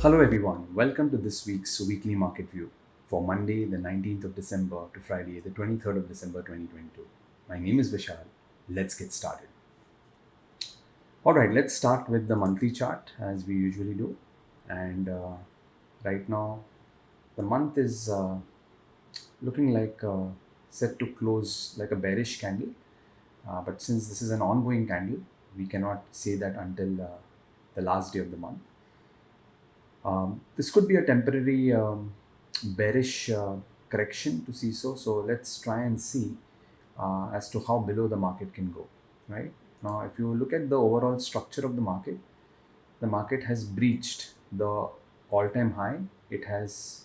Hello everyone, welcome to this week's weekly market view for Monday the 19th of December to Friday the 23rd of December 2022. My name is Vishal. Let's get started. Alright, let's start with the monthly chart as we usually do. And right now the month is looking like set to close like a bearish candle. But since this is an ongoing candle, we cannot say that until the last day of the month. This could be a temporary bearish correction to see so let's try and see as to how below the market can go. Right now, if you look at the overall structure of the market has breached the all-time high. It has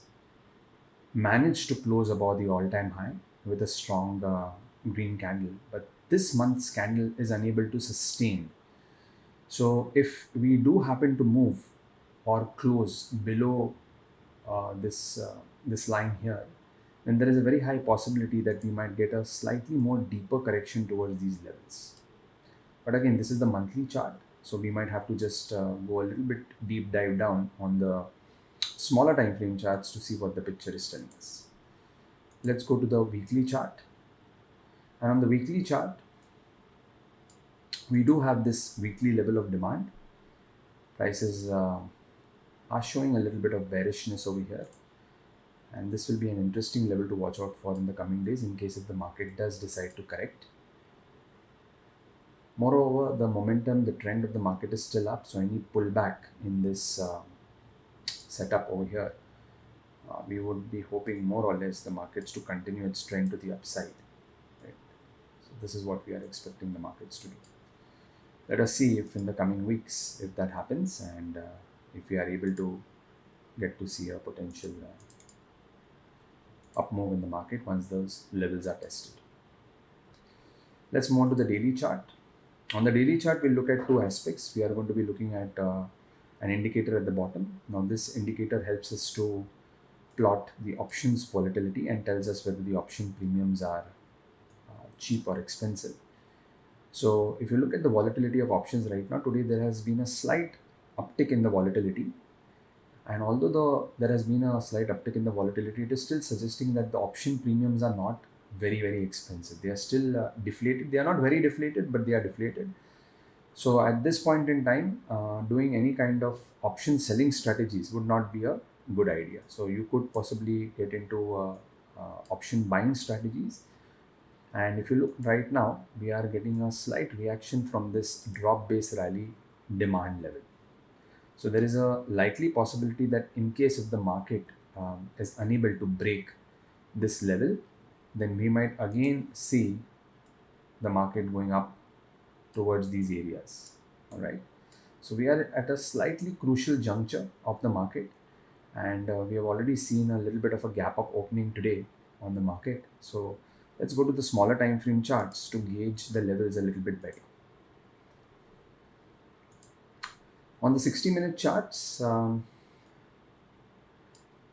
managed to close above the all-time high with a strong green candle, but this month's candle is unable to sustain. So if we do happen to move or close below this line here, then there is a very high possibility that we might get a slightly more deeper correction towards these levels. But again, this is the monthly chart, so we might have to just go a little bit deep dive down on the smaller time frame charts to see what the picture is telling us. Let's go to the weekly chart, and on the weekly chart, we do have this weekly level of demand. Prices are showing a little bit of bearishness over here, and this will be an interesting level to watch out for in the coming days in case if the market does decide to correct. Moreover, the momentum, the trend of the market is still up, so any pullback in this setup over here, we would be hoping more or less the markets to continue its trend to the upside. Right? So this is what we are expecting the markets to do. Let us see if in the coming weeks if that happens, and if we are able to get to see a potential up move in the market once those levels are tested. Let's move on to the daily chart. On the daily chart, we'll look at two aspects. We are going to be looking at an indicator at the bottom. Now, this indicator helps us to plot the options volatility and tells us whether the option premiums are cheap or expensive. So, if you look at the volatility of options right now, today there has been a slight uptick in the volatility. And although there has been a slight uptick in the volatility, it is still suggesting that the option premiums are not very expensive. They are still deflated. They are not very deflated, but they are deflated. So at this point in time, doing any kind of option selling strategies would not be a good idea. So you could possibly get into option buying strategies. And if you look right now, we are getting a slight reaction from this drop base rally demand level. So there is a likely possibility that in case if the market is unable to break this level, then we might again see the market going up towards these areas. All right. So we are at a slightly crucial juncture of the market, and we have already seen a little bit of a gap up opening today on the market. So let's go to the smaller time frame charts to gauge the levels a little bit better. On the 60-minute charts,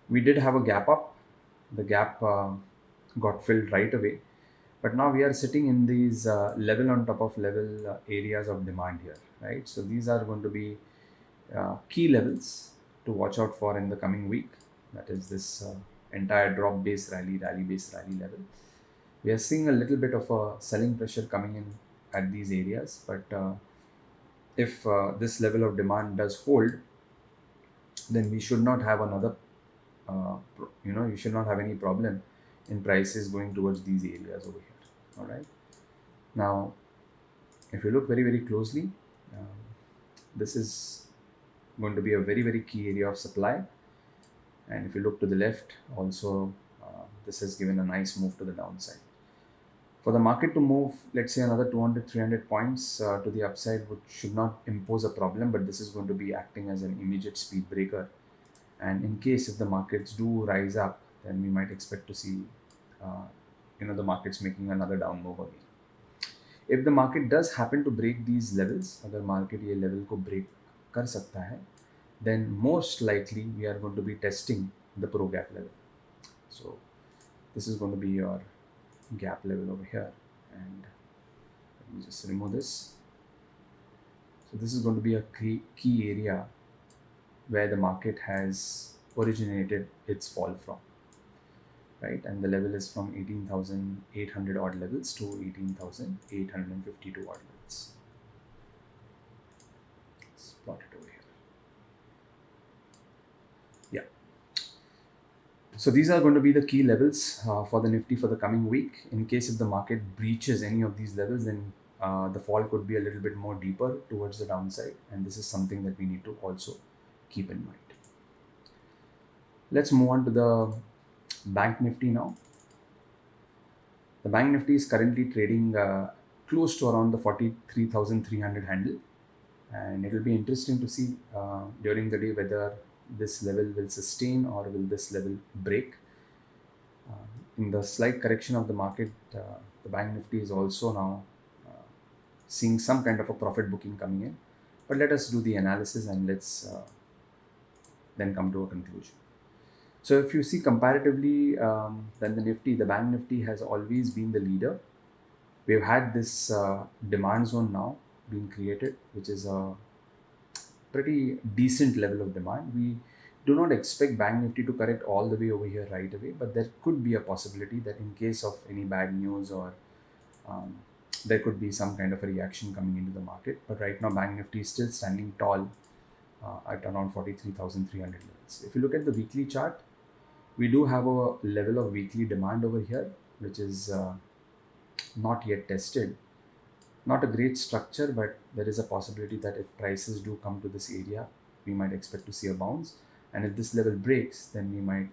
we did have a gap up. The gap got filled right away, but now we are sitting in these level on top of level areas of demand here, right? So these are going to be key levels to watch out for in the coming week. That is this entire drop base rally base rally level. We are seeing a little bit of a selling pressure coming in at these areas, but if this level of demand does hold, then we should not have another you should not have any problem in prices going towards these areas over here. All right. Now, if you look very closely, um, this is going to be a very key area of supply. And if you look to the left, also this has given a nice move to the downside. For the market to move, let's say another 200-300 points to the upside, which should not impose a problem, but this is going to be acting as an immediate speed breaker. And in case if the markets do rise up, then we might expect to see uh, the markets making another down move again. If the market does happen to break these levels, अगर market ये level को break कर सकता है, then most likely we are going to be testing the pro gap level. So this is going to be your gap level over here, and let me just remove this. So this is going to be a key area where the market has originated its fall from, right? And the level is from 18,800 odd levels to 18,852 odd levels. Let's plot it over here. Yeah. So these are going to be the key levels for the Nifty for the coming week. In case if the market breaches any of these levels, then the fall could be a little bit more deeper towards the downside, and this is something that we need to also keep in mind. Let's move on to the Bank Nifty now. The Bank Nifty is currently trading close to around the 43,300 handle, and it will be interesting to see during the day whether this level will sustain or will this level break. In the slight correction of the market, the Bank Nifty is also now seeing some kind of a profit booking coming in. But let us do the analysis and let's then come to a conclusion. So if you see comparatively, then the Bank Nifty has always been the leader. We've had this demand zone now being created, which is a pretty decent level of demand. We do not expect Bank Nifty to correct all the way over here right away, but there could be a possibility that in case of any bad news or um, there could be some kind of a reaction coming into the market. But right now, Bank Nifty is still standing tall at around 43,300 levels. If you look at the weekly chart, we do have a level of weekly demand over here, which is not yet tested. Not a great structure, but there is a possibility that if prices do come to this area, we might expect to see a bounce. And if this level breaks, then we might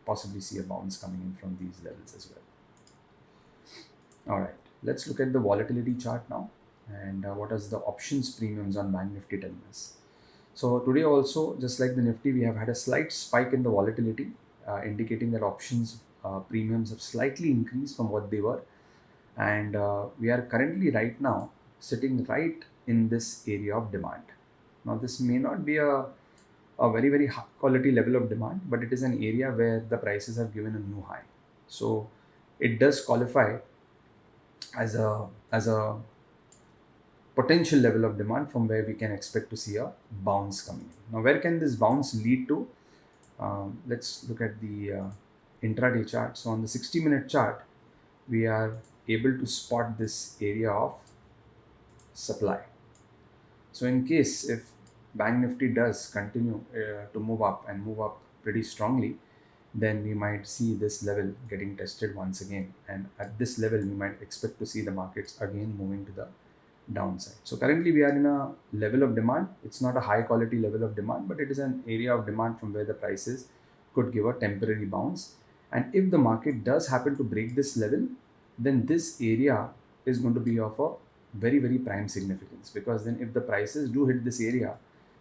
possibly see a bounce coming in from these levels as well. All right, let's look at the volatility chart now. And what is the options premiums on Bank Nifty telling us? So today also, just like the Nifty, we have had a slight spike in the volatility, indicating that options premiums have slightly increased from what they were. And we are currently right now sitting right in this area of demand. Now this may not be a very, very high quality level of demand, but it is an area where the prices have given a new high. So it does qualify as a potential level of demand from where we can expect to see a bounce coming in. Now where can this bounce lead to? Let's look at the intraday chart. So on the 60-minute chart, we are able to spot this area of supply. So in case if Bank Nifty does continue to move up and move up pretty strongly, then we might see this level getting tested once again. And at this level, we might expect to see the markets again moving to the downside. So currently we are in a level of demand. It's not a high quality level of demand, but it is an area of demand from where the prices could give a temporary bounce. And if the market does happen to break this level, then this area is going to be of a very, very prime significance, because then if the prices do hit this area,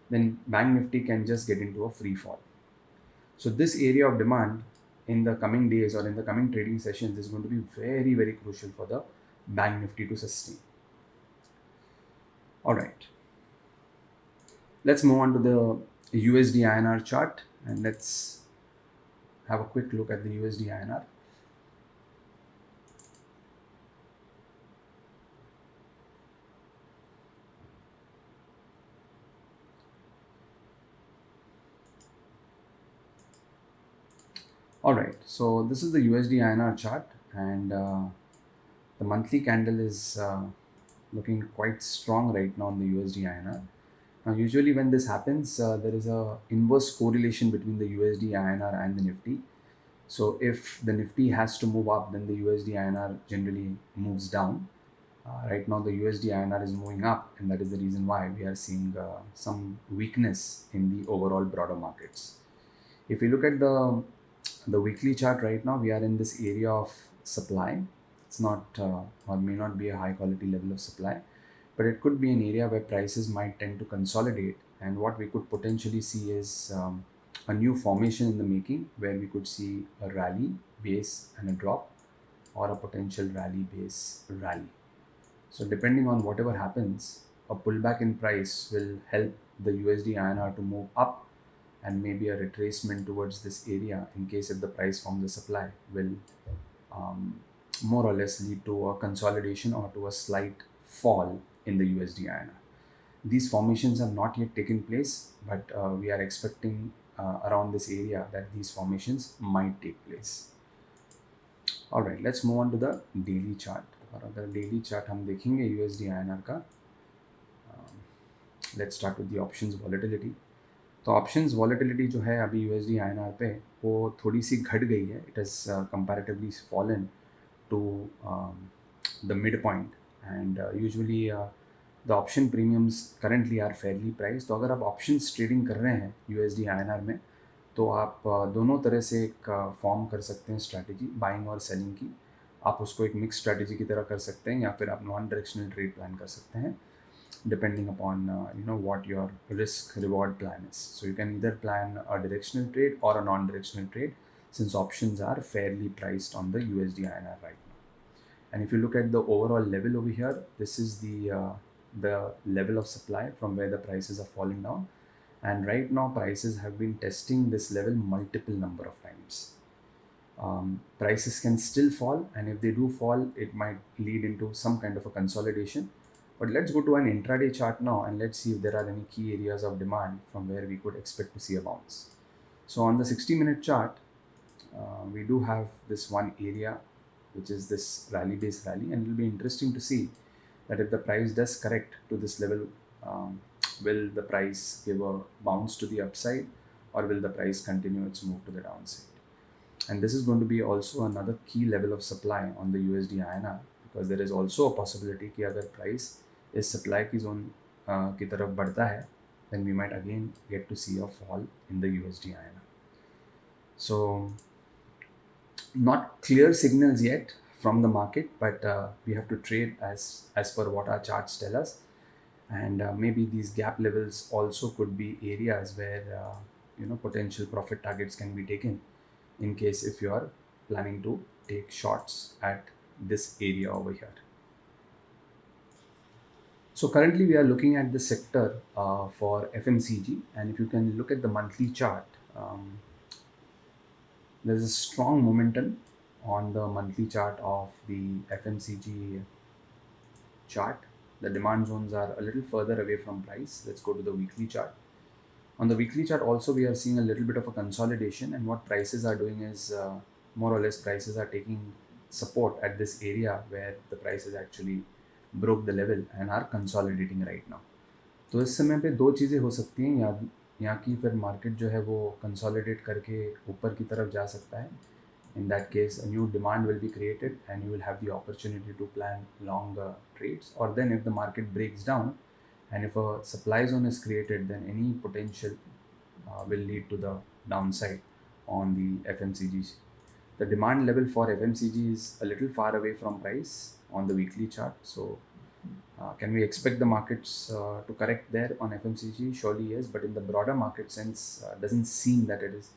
then Bank Nifty can just get into a free fall. So this area of demand in the coming days or in the coming trading sessions is going to be very, very crucial for the Bank Nifty to sustain. All right. Let's move on to the USD INR chart and let's have a quick look at the USD INR. All right, so this is the USD INR chart, and the monthly candle is looking quite strong right now on the USD INR. Now, usually when this happens, there is a inverse correlation between the USD INR and the Nifty. So if the Nifty has to move up, then the USD INR generally moves down. Right now, the USD INR is moving up, and that is the reason why we are seeing some weakness in the overall broader markets. If you look at the weekly chart right now, we are in this area of supply. It's not or may not be a high quality level of supply, but it could be an area where prices might tend to consolidate, and what we could potentially see is a new formation in the making, where we could see a rally base and a drop, or a potential rally base rally. So depending on whatever happens, a pullback in price will help the USD INR to move up, and maybe a retracement towards this area in case if the price from the supply will more or less lead to a consolidation or to a slight fall in the USD INR. These formations have not yet taken place, but we are expecting around this area that these formations might take place. All right, let's move on to the daily chart. और अगर daily chart हम देखेंगे USD INR का, let's start with the options volatility. तो options volatility जो है अभी USD INR पे वो थोड़ी सी घट गई है. It has comparatively fallen to the mid point and usually the option premiums currently are fairly price. तो अगर आप ऑप्शंस ट्रेडिंग कर रहे हैं USD INR में तो आप दोनों तरह से एक फॉर्म कर सकते हैं स्ट्रैटेजी, बाइंग और सेलिंग की. आप उसको एक मिक्स स्ट्रैटेजी की तरह कर सकते हैं या फिर आप नॉन डायरेक्शनल ट्रेड प्लान कर सकते हैं depending upon what your risk reward plan is. So you can either plan a directional trade or a non-directional trade, since options are fairly priced on the USD INR right now. And if you look at the overall level over here, this is the level of supply from where the prices are falling down, and right now prices have been testing this level multiple number of times. Prices can still fall, and if they do fall, it might lead into some kind of a consolidation. But let's go to an intraday chart now and let's see if there are any key areas of demand from where we could expect to see a bounce. So on the 60-minute chart, we do have this one area, which is this rally-based rally, and it will be interesting to see that if the price does correct to this level, will the price give a bounce to the upside, or will the price continue its move to the downside? And this is going to be also another key level of supply on the USD INR, because there is also a possibility कि अगर price इस supply की zone की तरफ बढ़ता है, then we might again get to see a fall in the USD INR. So not clear signals yet from the market, but we have to trade as per what our charts tell us, and maybe these gap levels also could be areas where potential profit targets can be taken in case if you are planning to take shorts at this area over here. So currently we are looking at the sector for FMCG, and if you can look at the monthly chart, there is a strong momentum on the monthly chart of the FMCG chart. The demand zones are a little further away from price. Let's go to the weekly chart. On the weekly chart also we are seeing a little bit of a consolidation, and what prices are doing is more or less prices are taking support at this area where the price is actually broke the level and are consolidating right now. तो इस समय पे दो चीज़ें हो सकती हैं, या कि फिर मार्केट जो है वो कंसोलिडेट करके ऊपर की तरफ जा सकता है. In that case, a new demand will be created and you will have the opportunity to plan longer trades. Or then if the market breaks down and if a supply zone is created, then any potential will lead to the downside on the FMCGs. The demand level for FMCG is a little far away from price on the weekly chart. So can we expect the markets to correct there on FMCG? Surely yes, but in the broader market sense, doesn't seem that it is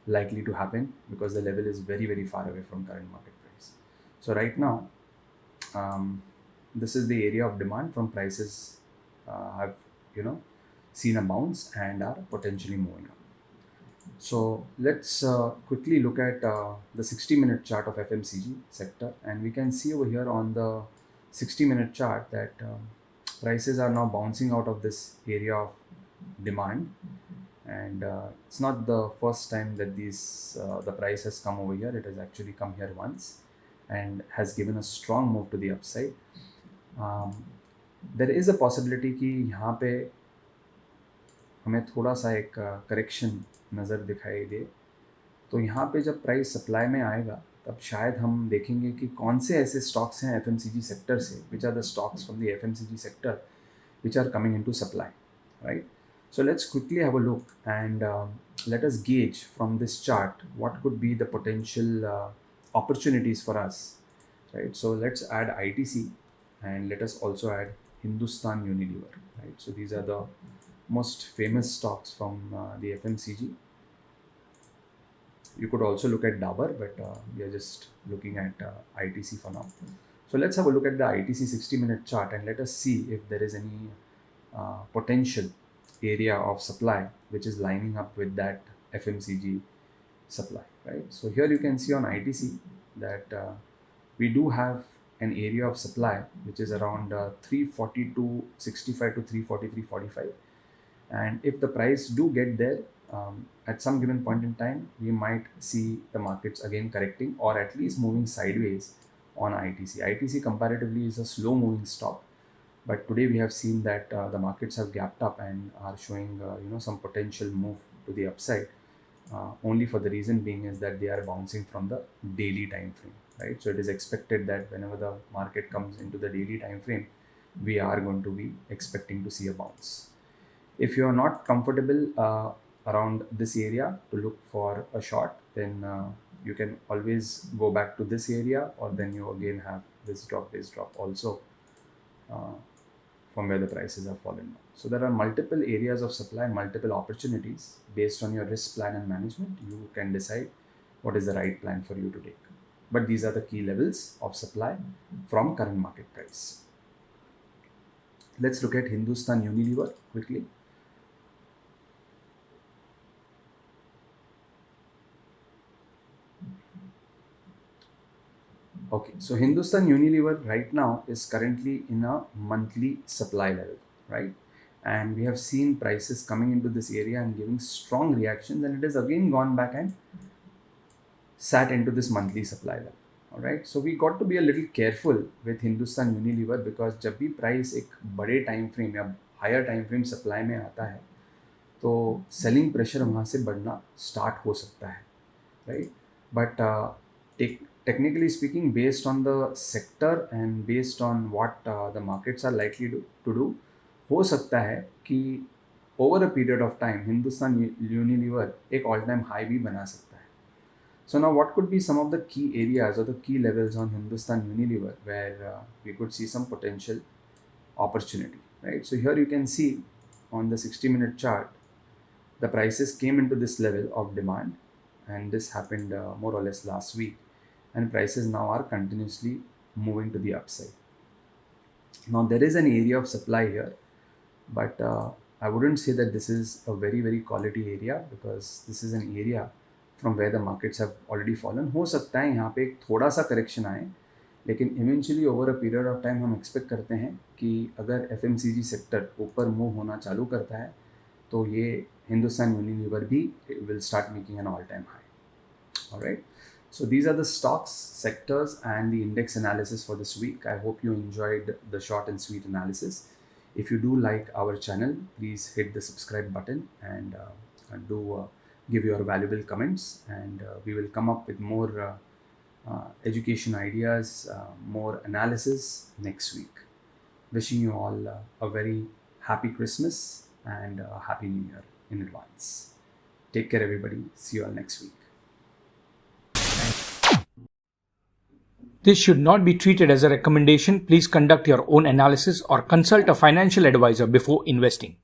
likely to happen, because the level is very, very far away from current market price. So right now, this is the area of demand from prices have seen a bounce and are potentially moving up. So let's quickly look at the 60-minute chart of FMCG sector, and we can see over here on the 60-minute chart that prices are now bouncing out of this area of demand, and it's not the first time that the price has come over here. It has actually come here once and has given a strong move to the upside. There is a possibility कि यहाँ पे हमें थोड़ा सा एक correction नज़र दिखाई दे. तो यहाँ पे जब प्राइस सप्लाई में आएगा तब शायद हम देखेंगे कि कौन से ऐसे स्टॉक्स हैं FMCG सेक्टर से, which are the stocks from the FMCG sector which are coming into supply, right? So let's quickly have a look and let us gauge from this chart what could be the potential opportunities for us, right? So let's add ITC and let us also add Hindustan Unilever, right? So these are the most famous stocks from the FMCG. You could also look at Dabur, but we are just looking at ITC for now. So let's have a look at the ITC 60-minute chart and let us see if there is any potential area of supply which is lining up with that FMCG supply, right? So here you can see on ITC that we do have an area of supply which is around 342.65 to 343.45, and if the price do get there at some given point in time, we might see the markets again correcting or at least moving sideways on ITC. ITC comparatively is a slow moving stock, but today we have seen that the markets have gapped up and are showing some potential move to the upside, only for the reason being is that they are bouncing from the daily time frame, right? So it is expected that whenever the market comes into the daily time frame, we are going to be expecting to see a bounce. If you are not comfortable around this area to look for a short, then you can always go back to this area, or then you again have this drop also from where the prices have fallen down. So there are multiple areas of supply, multiple opportunities. Based on your risk plan and management, you can decide what is the right plan for you to take. But these are the key levels of supply from current market price. Let's look at Hindustan Unilever quickly. Okay, so Hindustan Unilever right now is currently in a monthly supply level, right? And we have seen prices coming into this area and giving strong reactions, and it has again gone back and sat into this monthly supply level. All right, so we got to be a little careful with Hindustan Unilever, because जब भी price एक बड़े time frame या higher time frame supply में आता है, तो selling pressure वहाँ से बढ़ना start हो सकता है, right? But technically speaking, based on the sector and based on what the markets are likely to do, हो सकता है कि over a period of time Hindustan Unilever एक all time high भी बना सकता है. So now what could be some of the key areas or the key levels on Hindustan Unilever where we could see some potential opportunity, right? So here you can see on the 60-minute chart, the prices came into this level of demand, and this happened more or less last week, and prices now are continuously moving to the upside. Now there is an area of supply here, but I wouldn't say that this is a very, very quality area, because this is an area from where the markets have already fallen. हो सकता है यहाँ पे एक थोड़ा सा correction आए, लेकिन eventually over a period of time हम एक्सपेक्ट करते हैं कि अगर FMCG सेक्टर ऊपर मूव होना चालू करता है, तो ये हिंदुस्तान यूनिलीवर भी will start making an all-time high. All right. So these are the stocks, sectors, and the index analysis for this week. I hope you enjoyed the short and sweet analysis. If you do like our channel, please hit the subscribe button and do give your valuable comments, and we will come up with more education ideas, more analysis next week. Wishing you all a very happy Christmas and a happy New Year in advance. Take care, everybody. See you all next week. This should not be treated as a recommendation. Please conduct your own analysis or consult a financial advisor before investing.